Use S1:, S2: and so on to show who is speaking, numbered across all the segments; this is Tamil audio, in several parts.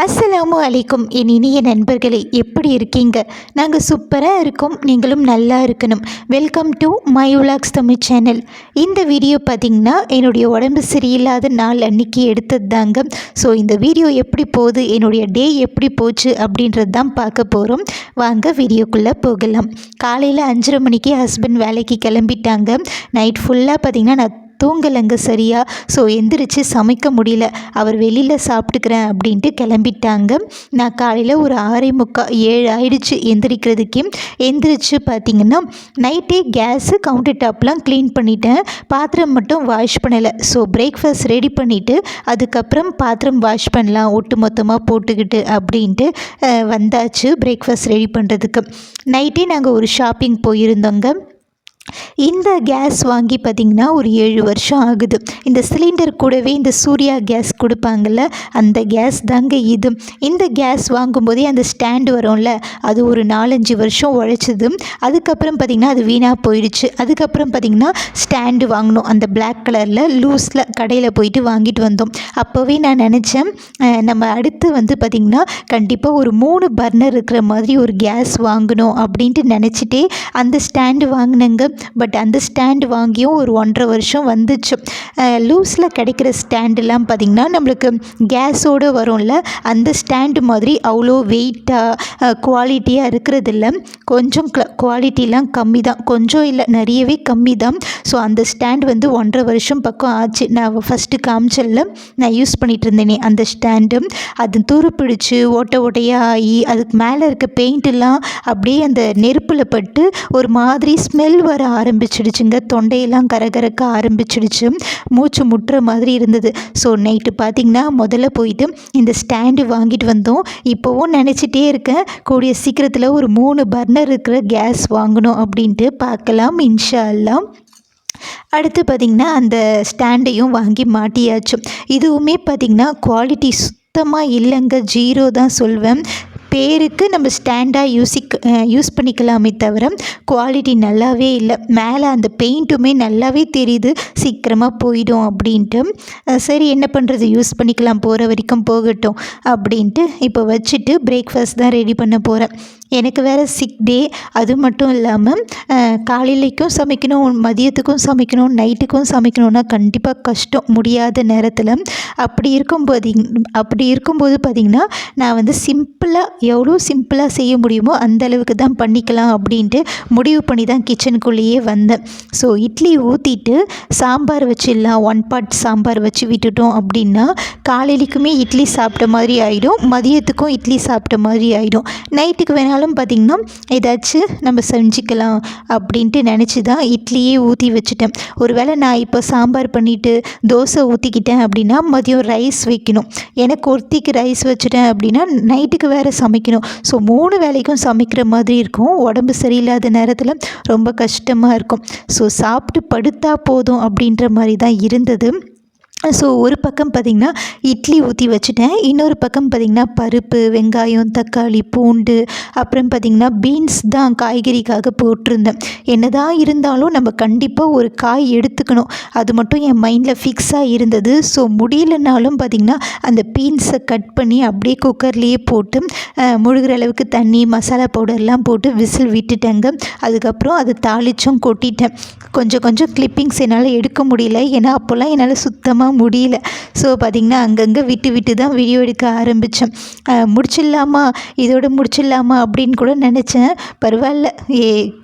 S1: அஸ்ஸலாமு அலைக்கும் என் இனிய நண்பர்களே, எப்படி இருக்கீங்க? நாங்கள் சூப்பராக இருக்கோம். நீங்களும் நல்லா இருக்கணும். Welcome to my vlogs Tamil channel. இந்த வீடியோ பார்த்திங்கன்னா என்னுடைய உடம்பு சரியில்லாத நாள் அன்றைக்கி எடுத்தது தாங்க. ஸோ இந்த வீடியோ எப்படி போகுது, என்னுடைய டே எப்படி போச்சு அப்படின்றது தான் பார்க்க போகிறோம். வாங்க வீடியோக்குள்ளே போகலாம். காலையில் 5:30 மணிக்கு ஹஸ்பண்ட் வேலைக்கு கிளம்பிட்டாங்க. நைட் ஃபுல்லாக பார்த்திங்கன்னா நான் தூங்கலைங்க சரியாக. ஸோ எந்திரிச்சு சமைக்க முடியல. அவர் வெளியில் சாப்பிட்டுக்கிறேன் அப்படின்ட்டு கிளம்பிட்டாங்க. நான் காலையில் ஒரு 6:45 7 ஆயிடுச்சு எந்திரிக்கிறதுக்கே. எந்திரிச்சு பார்த்திங்கன்னா நைட்டே கேஸு கவுண்டர் டாப்லாம் க்ளீன் பண்ணிட்டேன். பாத்திரம் மட்டும் வாஷ் பண்ணலை. ஸோ பிரேக்ஃபாஸ்ட் ரெடி பண்ணிவிட்டு அதுக்கப்புறம் பாத்திரம் வாஷ் பண்ணலாம் ஒட்டு மொத்தமாக போட்டுக்கிட்டு அப்படின்ட்டு வந்தாச்சு பிரேக்ஃபாஸ்ட் ரெடி பண்ணுறதுக்கு. நைட்டே நாங்கள் ஒரு ஷாப்பிங் போயிருந்தோங்க. இந்த கேஸ் வாங்கி பார்த்திங்கன்னா ஒரு 7 வருஷம் ஆகுது. இந்த சிலிண்டர் கூடவே இந்த சூர்யா கேஸ் கொடுப்பாங்கள்ல, அந்த கேஸ் தாங்க இது. இந்த கேஸ் வாங்கும்போதே அந்த ஸ்டாண்டு வரும்ல, அது ஒரு 4-5 வருஷம் உழைச்சிது. அதுக்கப்புறம் பார்த்திங்கன்னா அது வீணாக போயிடுச்சு. அதுக்கப்புறம் பார்த்திங்கன்னா ஸ்டாண்டு வாங்கினோம், அந்த பிளாக் கலரில் லூஸில் கடையில் போயிட்டு வாங்கிட்டு வந்தோம். அப்போவே நான் நினச்சேன் நம்ம அடுத்து பார்த்திங்கன்னா கண்டிப்பாக ஒரு 3 பர்னர் இருக்கிற மாதிரி ஒரு கேஸ் வாங்கணும் அப்படின்ட்டு நினச்சிட்டே அந்த ஸ்டாண்டு வாங்கினேங்க. பட் அந்த ஸ்டாண்டு வாங்கியும் ஒரு 1.5 வருஷம் வந்துச்சு. லூஸில் கிடைக்கிற ஸ்டாண்டுலாம் பார்த்திங்கன்னா நம்மளுக்கு கேஸோடு வரும்ல, அந்த ஸ்டாண்டு மாதிரி அவ்வளோ வெயிட்டாக குவாலிட்டியாக இருக்கிறதில்ல. கொஞ்சம் குவாலிட்டிலாம் கம்மி தான், கொஞ்சம் இல்லை நிறையவே கம்மி தான். ஸோ அந்த ஸ்டாண்டு 1.5 வருஷம் பக்கம் ஆச்சு. நான் ஃபஸ்ட்டு காமிச்சலில் நான் யூஸ் பண்ணிகிட்டு இருந்தேனே அந்த ஸ்டாண்டு, அது துருப்பிடிச்சு ஓட்டையாக ஆகி அதுக்கு மேலே இருக்க பெயிண்ட்டெல்லாம் அப்படியே அந்த நெருப்பில் பட்டு ஒரு மாதிரி ஸ்மெல் வர ஆரம்பிச்சிடுச்சுங்க. தொண்டையெல்லாம் கரகரக்க ஆரம்பிச்சிடுச்சு. மூச்சு முட்டுற மாதிரி இருந்தது. ஸோ நைட்டு பார்த்திங்கன்னா முதல்ல போயிட்டு இந்த ஸ்டாண்டு வாங்கிட்டு வந்தோம். இப்போவும் நினச்சிட்டே இருக்கேன் கூடிய சீக்கிரத்தில் ஒரு 3 பர்னர் இருக்கிற கேஸ் வாங்கணும் அப்படின்ட்டு. பார்க்கலாம் இன்ஷா அல்லாஹ். அடுத்து பார்த்திங்கன்னா அந்த ஸ்டாண்டையும் வாங்கி மாட்டியாச்சு. இதுவுமே பார்த்திங்கன்னா குவாலிட்டி சுத்தமாக இல்லைங்க, 0 தான் சொல்வேன். பேருக்கு நம்ம ஸ்டாண்டாக யூஸ் பண்ணிக்கலாமே தவிர குவாலிட்டி நல்லாவே இல்லை. மேலே அந்த பெயிண்ட்டுமே நல்லாவே தெரியுது, சீக்கிரமாக போயிடும் அப்படின்ட்டு. சரி என்ன பண்ணுறது, யூஸ் பண்ணிக்கலாம், போகிற வரைக்கும் போகட்டும் அப்படின்ட்டு இப்போ வச்சுட்டு பிரேக்ஃபாஸ்ட் தான் ரெடி பண்ண போகிறேன். எனக்கு வேறு சிக் டே. அது மட்டும் இல்லாமல் காலையிலைக்கும் சமைக்கணும், மதியத்துக்கும் சமைக்கணும், நைட்டுக்கும் சமைக்கணுன்னா கண்டிப்பாக கஷ்டம் முடியாத நேரத்தில். அப்படி இருக்கும்போது பார்த்திங்கன்னா நான் சிம்பிளாக எவ்வளோ சிம்பிளாக செய்ய முடியுமோ அந்த அளவுக்கு தான் பண்ணிக்கலாம் அப்படின்ட்டு முடிவு பண்ணி தான் கிச்சனுக்குள்ளேயே வந்தேன். ஸோ இட்லி ஊற்றிட்டு சாம்பார் வச்சிடலாம், 1 பாட் சாம்பார் வச்சு விட்டுட்டோம் அப்படின்னா காலையிலைக்குமே இட்லி சாப்பிட்ட மாதிரி ஆகிடும், மதியத்துக்கும் இட்லி சாப்பிட்ட மாதிரி ஆகிடும். நைட்டுக்கு வேணாலும் பார்த்திங்கன்னா ஏதாச்சும் நம்ம செஞ்சுக்கலாம் அப்படின்ட்டு நினச்சி தான் இட்லியே ஊற்றி வச்சுட்டேன். ஒருவேளை நான் இப்போ சாம்பார் பண்ணிவிட்டு தோசை ஊற்றிக்கிட்டேன் அப்படின்னா மதியம் ரைஸ் வைக்கணும். எனக்கு ஒருத்திக்கு ரைஸ் வச்சுட்டேன் அப்படின்னா நைட்டுக்கு வேறு சமைக்கணும். ஸோ 3 வேளைக்கும் சமைக்கிற மாதிரி இருக்கும். உடம்பு சரியில்லாத நேரத்தில் ரொம்ப கஷ்டமாக இருக்கும். ஸோ சாப்பிட்டு படுத்தா போதும் அப்படின்ற மாதிரி தான் இருந்தது. ஸோ ஒரு பக்கம் பார்த்திங்கன்னா இட்லி ஊற்றி வச்சுட்டேன். இன்னொரு பக்கம் பார்த்திங்கன்னா பருப்பு, வெங்காயம், தக்காளி, பூண்டு, அப்புறம் பார்த்திங்கன்னா பீன்ஸ் தான் காய்கறிக்காக போட்டிருந்தேன். என்ன தான் இருந்தாலும் நம்ம கண்டிப்பாக ஒரு காய் எடுத்துக்கணும், அது மட்டும் என் மைண்டில் ஃபிக்ஸாக இருந்தது. ஸோ முடியலனாலும் பார்த்திங்கன்னா அந்த பீன்ஸை கட் பண்ணி அப்படியே குக்கர்லேயே போட்டு முழுகிற அளவுக்கு தண்ணி, மசாலா பவுடர்லாம் போட்டு விசில் விட்டுட்டேங்க. அதுக்கப்புறம் அதை தாளிச்சும் கொட்டிட்டேன். கொஞ்சம் கிளிப்பிங்ஸ் என்னால் எடுக்க முடியல, ஏன்னா அப்போல்லாம் என்னால் சுத்தமாக முடியல. ஸோ பார்த்திங்கன்னா அங்கங்கே விட்டு தான் வீடியோ எடுக்க ஆரம்பித்தேன். இதோட முடிச்சிடலாமா அப்படின்னு கூட நினச்சேன். பரவாயில்ல,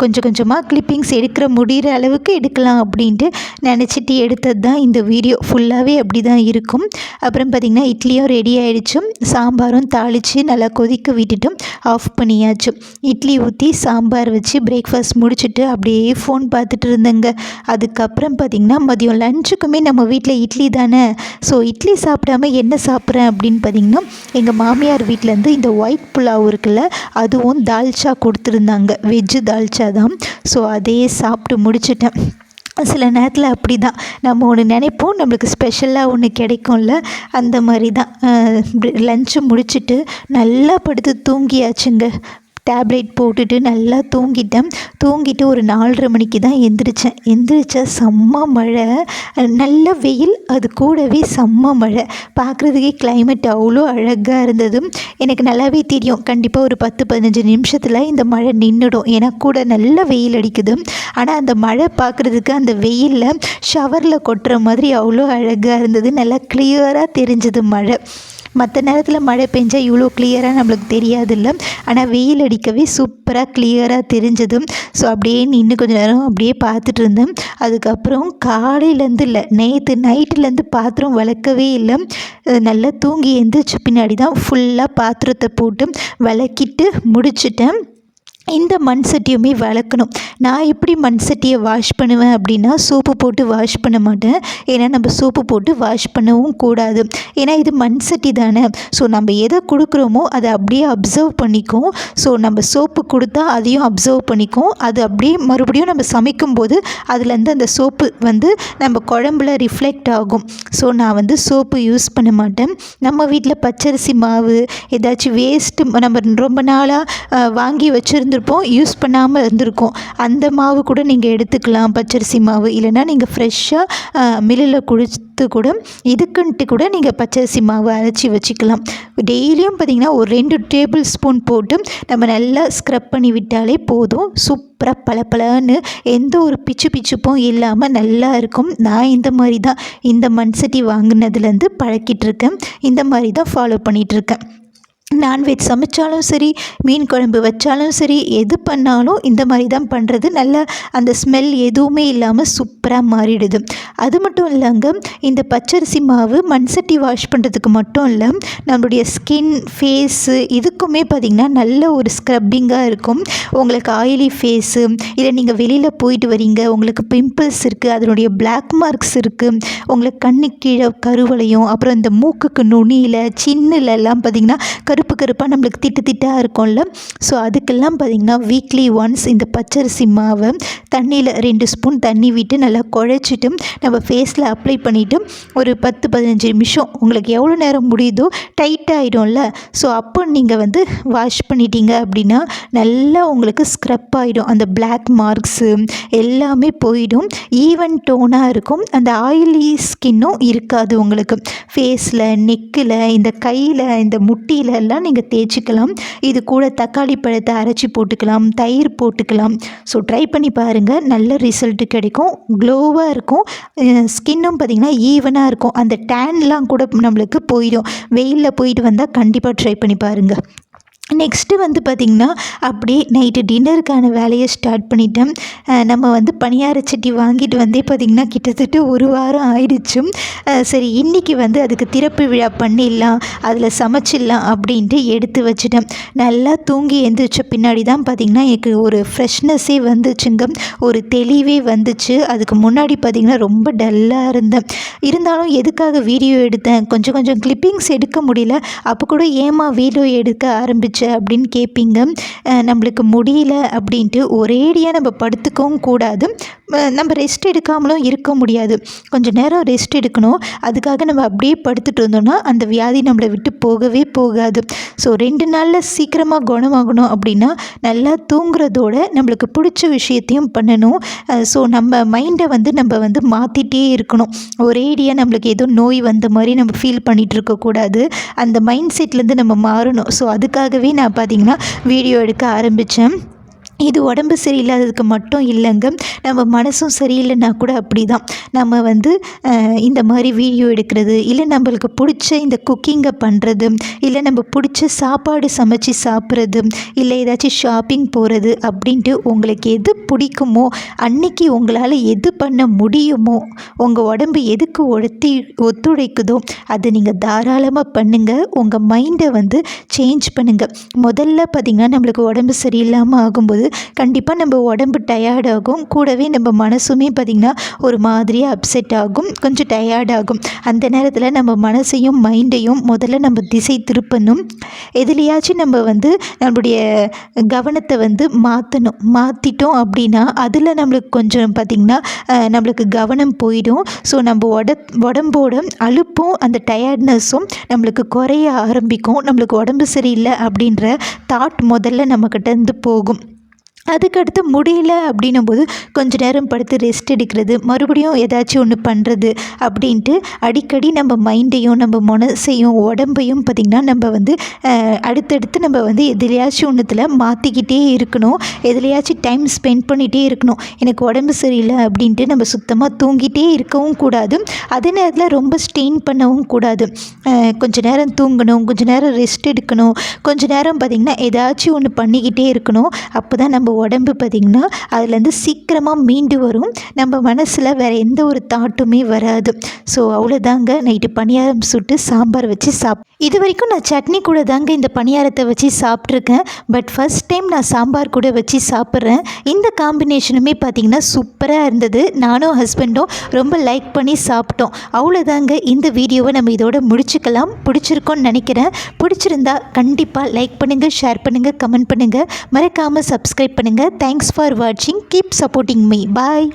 S1: கொஞ்சமாக கிளிப்பிங்ஸ் முடிகிற அளவுக்கு எடுக்கலாம் அப்படின்ட்டு நினச்சிட்டு எடுத்தது தான் இந்த வீடியோ. ஃபுல்லாகவே அப்படி தான் இருக்கும். அப்புறம் பார்த்திங்கன்னா இட்லியும் ரெடி ஆகிடுச்சு, சாம்பாரும் தாளித்து நல்லா கொதிக்க விட்டுட்டு ஆஃப் பண்ணியாச்சு. இட்லி ஊற்றி சாம்பார் வச்சு பிரேக்ஃபாஸ்ட் முடிச்சுட்டு அப்படியே ஃபோன் பார்த்துட்டு இருந்தேங்க. அதுக்கப்புறம் பார்த்திங்கன்னா மதியம் லஞ்சுக்குமே நம்ம வீட்டில் இட்லி தானே. ஸோ இட்லி சாப்பிடாம என்ன சாப்பிட்றேன் அப்படின்னு பார்த்திங்கன்னா எங்கள் மாமியார் வீட்டிலேருந்து இந்த ஒயிட் புலாவ் இருக்குல்ல, அதுவும் தால்ச்சா கொடுத்துருந்தாங்க, வெஜ்ஜு தால்ச்சா தான். ஸோ அதையே சாப்பிட்டு முடிச்சிட்டேன். சில நேரத்தில் அப்படி தான் நம்ம ஒன்று நினைப்போம், நம்மளுக்கு ஸ்பெஷலாக ஒன்று கிடைக்கும்ல, அந்த மாதிரி தான். லஞ்சு முடிச்சுட்டு நல்லா படுத்து தூங்கியாச்சுங்க. டேப்லெட் போட்டுட்டு நல்லா தூங்கிட்டு ஒரு 4:30 மணிக்கு தான் எந்திரிச்சா செம்ம மழை, நல்ல வெயில், அது கூடவே செம்ம மழை. பார்க்குறதுக்கே கிளைமேட் அவ்வளோ அழகாக இருந்தது. எனக்கு நல்லாவே தெரியும் கண்டிப்பாக ஒரு 10-15 நிமிஷத்தில் இந்த மழை நின்றுடும், ஏன்னா கூட நல்ல வெயில் அடிக்குது. ஆனால் அந்த மழை பார்க்குறதுக்கு அந்த வெயிலில் ஷவரில் கொட்டுற மாதிரி அவ்வளோ அழகாக இருந்தது. நல்லா கிளியராக தெரிஞ்சது மழை. மற்ற நேரத்தில் மழை பெஞ்சால் இவ்வளோ கிளியராக நம்மளுக்கு தெரியாதுல்ல, ஆனால் வெயில் அடிக்கவே சூப்பராக கிளியராக தெரிஞ்சது. ஸோ அப்படியே நின்று கொஞ்சம் நேரம் அப்படியே பார்த்துட்டு இருந்தேன். அதுக்கப்புறம் காலையிலேருந்து இல்லை, நேற்று நைட்டுலேருந்து பாத்திரம் விளக்கவே இல்லை. நல்லா தூங்கி எழுந்திரிச்ச பின்னாடி தான் ஃபுல்லாக பாத்திரத்தை போட்டு விளக்கிட்டு முடிச்சிட்டேன். இந்த மண் சட்டியுமே விளக்கணும். நான் எப்படி மண் சட்டியை வாஷ் பண்ணுவேன் அப்படின்னா, சோப்பு போட்டு வாஷ் பண்ண மாட்டேன். ஏன்னா நம்ம சோப்பு போட்டு வாஷ் பண்ணவும் கூடாது, ஏன்னா இது மண் சட்டி தானே. ஸோ நம்ம எதை கொடுக்குறோமோ அதை அப்படியே அப்சர்வ் பண்ணிக்கும். ஸோ நம்ம சோப்பு கொடுத்தா அதையும் அப்சர்வ் பண்ணிக்கும். அது அப்படியே மறுபடியும் நம்ம சமைக்கும்போது அதுலேருந்து அந்த சோப்பு நம்ம குழம்புல ரிஃப்ளெக்ட் ஆகும். ஸோ நான் சோப்பு யூஸ் பண்ண மாட்டேன். நம்ம வீட்டில் பச்சரிசி மாவு ஏதாச்சும் வேஸ்ட்டு நம்ம ரொம்ப நாளாக வாங்கி வச்சுருந்துருப்போம், யூஸ் பண்ணாமல் இருந்திருக்கோம், அந்த மாவு கூட நீங்கள் எடுத்துக்கலாம், பச்சரிசி மாவு. இல்லைனா நீங்கள் ஃப்ரெஷ்ஷாக மில்லில் குடித்து கூட இதுக்குன்ட்டு கூட நீங்கள் பச்சரிசி மாவு அரைச்சி வச்சுக்கலாம். டெய்லியும் பார்த்திங்கன்னா ஒரு 2 டேபிள் ஸ்பூன் போட்டு நம்ம நல்லா ஸ்க்ரப் பண்ணி விட்டாலே போதும். சூப்பராக பளபளன்னு எந்த ஒரு பிச்சுப்பும் இல்லாமல் நல்லா இருக்கும். நான் இந்த மாதிரி தான் இந்த மண் சட்டி வாங்கினதுலேருந்து பழக்கிட்டுருக்கேன். இந்த மாதிரி தான் ஃபாலோ பண்ணிகிட்ருக்கேன். நான்வெஜ் சமைச்சாலும் சரி, மீன் குழம்பு வச்சாலும் சரி, எது பண்ணாலும் இந்த மாதிரி தான் பண்ணுறது. நல்லா அந்த ஸ்மெல் எதுவுமே இல்லாமல் சூப்பராக மாறிடுது. அது மட்டும் இல்லைங்க, இந்த பச்சரிசி மாவு மண் சட்டி வாஷ் பண்ணுறதுக்கு மட்டும் இல்லை, நம்மளுடைய ஸ்கின், ஃபேஸு இதுக்குமே பார்த்திங்கன்னா நல்ல ஒரு ஸ்க்ரப்பிங்காக இருக்கும். உங்களுக்கு ஆயிலி ஃபேஸு, இல்லை நீங்கள் வெளியில் போயிட்டு வரீங்க, உங்களுக்கு பிம்பிள்ஸ் இருக்குது, அதனுடைய பிளாக் மார்க்ஸ் இருக்குது, உங்களுக்கு கண்ணு கீழே கருவளையும், அப்புறம் இந்த மூக்குக்கு நுனியில் சின்னிலெல்லாம் பார்த்திங்கன்னா கருப்பாக நம்மளுக்கு திட்டாக இருக்கும்ல. ஸோ அதுக்கெல்லாம் பார்த்திங்கன்னா வீக்லி ஒன்ஸ் இந்த பச்சரிசி மாவை தண்ணியில் 2 ஸ்பூன் தண்ணி விட்டு நல்லா குழைச்சிட்டு நம்ம ஃபேஸில் அப்ளை பண்ணிவிட்டு ஒரு 10-15 நிமிஷம் உங்களுக்கு எவ்வளோ நேரம் முடியுதோ டைட்டாகிடும்ல. ஸோ அப்போ நீங்கள் வாஷ் பண்ணிட்டீங்க அப்படின்னா நல்லா உங்களுக்கு ஸ்க்ரப் ஆகிடும். அந்த பிளாக் மார்க்ஸு எல்லாமே போயிடும். ஈவன் டோனாக இருக்கும். அந்த ஆயிலி ஸ்கின்னும் இருக்காது உங்களுக்கு. ஃபேஸில், நெக்கில், இந்த கையில், இந்த முட்டியில் எல்லாம் நீங்கள் தேய்ச்சிக்கலாம். இது கூட தக்காளி பழத்தை அரைச்சி போட்டுக்கலாம், தயிர் போட்டுக்கலாம். ஸோ ட்ரை பண்ணி பாருங்கள், நல்ல ரிசல்ட்டு கிடைக்கும். க்ளோவாக இருக்கும். ஸ்கின்னும் பார்த்திங்கன்னா ஈவனாக இருக்கும். அந்த டேன்லாம் கூட நம்மளுக்கு போயிடும். வெயிலில் போயிட்டு வந்தால் கண்டிப்பாக ட்ரை பண்ணி பாருங்கள். நெக்ஸ்ட்டு பார்த்திங்கன்னா அப்படியே நைட்டு டின்னருக்கான வேலையை ஸ்டார்ட் பண்ணிட்டேன். நம்ம பணியார சட்டி வாங்கிட்டு பார்த்திங்கன்னா கிட்டத்தட்ட 1 வாரம் ஆயிடுச்சு. சரி இன்றைக்கி அதுக்கு திறப்பு விழா பண்ணிடலாம், அதில் சமைச்சிடலாம் அப்படின்ட்டு எடுத்து வச்சுட்டேன். நல்லா தூங்கி எழுந்திரிச்ச பின்னாடி தான் பார்த்திங்கன்னா எனக்கு ஒரு ஃப்ரெஷ்னஸ்ஸே வந்துச்சுங்க, ஒரு தெளிவே வந்துச்சு. அதுக்கு முன்னாடி பார்த்திங்கன்னா ரொம்ப டல்லாக இருந்தாலும் எதுக்காக வீடியோ எடுத்தேன், கொஞ்சம் கிளிப்பிங்ஸ் எடுக்க முடியல. அப்போ கூட ஏமா வீடியோ எடுக்க ஆரம்பிச்சு அப்படின்னு கேட்பீங்க. நம்மளுக்கு முடியல அப்படின்ட்டு ஒரேடியாக நம்ம படுத்துக்கவும் கூடாது, நம்ம ரெஸ்ட் எடுக்காமலும் இருக்க முடியாது. கொஞ்சம் நேரம் ரெஸ்ட் எடுக்கணும். அதுக்காக நம்ம அப்படியே படுத்துட்டு இருந்தோம்னா அந்த வியாதி நம்மளை விட்டு போகவே போகாது. ஸோ 2 நாளில் சீக்கிரமாக குணமாகணும் அப்படின்னா நல்லா தூங்குறதோட நம்மளுக்கு பிடிச்ச விஷயத்தையும் பண்ணணும். ஸோ நம்ம மைண்டை நம்ம மாற்றிட்டே இருக்கணும். ஒரேடியாக நம்மளுக்கு ஏதோ நோய் வந்த மாதிரி நம்ம ஃபீல் பண்ணிகிட்டு இருக்கக்கூடாது. அந்த மைண்ட் செட்லேருந்து நம்ம மாறணும். ஸோ அதுக்காகவே நான் பார்த்திங்கன்னா வீடியோ எடுக்க ஆரம்பித்தேன். இது உடம்பு சரியில்லாததுக்கு மட்டும் இல்லைங்க, நம்ம மனசும் சரியில்லைன்னா கூட அப்படி தான். நம்ம இந்த மாதிரி வீடியோ எடுக்கிறது, இல்லை நம்மளுக்கு பிடிச்ச இந்த குக்கிங்கை பண்ணுறது, இல்லை நம்ம பிடிச்ச சாப்பாடு சமைச்சு சாப்பிட்றது, இல்லை ஏதாச்சும் ஷாப்பிங் போகிறது அப்படின்ட்டு உங்களுக்கு எது பிடிக்குமோ, அன்றைக்கி உங்களால் எது பண்ண முடியுமோ, உங்கள் உடம்பு எதுக்கு ஒத்துழைக்குதோ அதை நீங்கள் தாராளமாக பண்ணுங்கள். உங்கள் மைண்டை சேஞ்ச் பண்ணுங்கள். முதல்ல பார்த்திங்கன்னா நம்மளுக்கு உடம்பு சரியில்லாமல் ஆகும்போது கண்டிப்பாக நம்ம உடம்பு டயர்ட் ஆகும், கூடவே நம்ம மனசுமே பார்த்திங்கன்னா ஒரு மாதிரியாக அப்செட் ஆகும், கொஞ்சம் டயர்ட் ஆகும். அந்த நேரத்தில் நம்ம மனசையும் மைண்டையும் முதல்ல நம்ம திசை திருப்பணும். எதுலையாச்சும் நம்ம நம்மளுடைய கவனத்தை மாற்றிட்டோம் அப்படின்னா அதில் நம்மளுக்கு கொஞ்சம் பார்த்திங்கன்னா நம்மளுக்கு கவனம் போயிடும். ஸோ நம்ம உடம்போட அலுப்பும் அந்த டயர்ட்னஸும் நம்மளுக்கு குறைய ஆரம்பிக்கும். நம்மளுக்கு உடம்பு சரியில்லை அப்படின்ற தாட் முதல்ல நம்மக்கிட்ட இருந்து போகும். அதுக்கடுத்து முடியல அப்படின்னும்போது கொஞ்ச நேரம் படுத்து ரெஸ்ட் எடுக்கிறது, மறுபடியும் ஏதாச்சும் ஒன்று பண்ணுறது அப்படின்ட்டு அடிக்கடி நம்ம மைண்டையும் நம்ம மனசையும் உடம்பையும் பார்த்திங்கன்னா நம்ம அடுத்தடுத்து நம்ம எதுலையாச்சும் ஒன்றுத்தில் மாற்றிக்கிட்டே இருக்கணும். எதுலையாச்சும் டைம் ஸ்பெண்ட் பண்ணிகிட்டே இருக்கணும். எனக்கு உடம்பு சரியில்லை அப்படின்ட்டு நம்ம சுத்தமாக தூங்கிட்டே இருக்கவும் கூடாது, அதே நேரத்தில் ரொம்ப ஸ்ட்ரெயின் பண்ணவும் கூடாது. கொஞ்ச நேரம் தூங்கணும், கொஞ்ச நேரம் ரெஸ்ட் எடுக்கணும், கொஞ்ச நேரம் பார்த்திங்கன்னா ஏதாச்சும் ஒன்று பண்ணிக்கிட்டே இருக்கணும். அப்போ தான் நம்ம உடம்பு பார்த்திங்கன்னா அதுலேருந்து சீக்கிரமாக மீண்டு வரும். நம்ம மனசில் வேறு எந்த ஒரு தாட்டுமே வராது. ஸோ அவ்வளோதாங்க. நைட்டு பணியாரம் சுட்டு சாம்பார் வச்சு இது வரைக்கும் நான் சட்னி கூட தாங்க இந்த பணியாரத்தை வச்சு சாப்பிட்ருக்கேன். பட் ஃபஸ்ட் டைம் நான் சாம்பார் கூட வச்சு சாப்பிட்றேன். இந்த காம்பினேஷனுமே பார்த்திங்கன்னா சூப்பராக இருந்தது. நானும் ஹஸ்பண்டும் ரொம்ப லைக் பண்ணி சாப்பிட்டோம். அவ்வளோதாங்க. இந்த வீடியோவை நம்ம இதோட முடிச்சுக்கலாம். பிடிச்சிருக்கோன்னு நினைக்கிறேன். பிடிச்சிருந்தா கண்டிப்பாக லைக் பண்ணுங்கள், ஷேர் பண்ணுங்கள், கமெண்ட் பண்ணுங்கள், மறக்காமல் சப்ஸ்கிரைப் பண்ணுங்கள். தேங்க்ஸ் ஃபார் வாட்சிங். Keep supporting me. பாய்.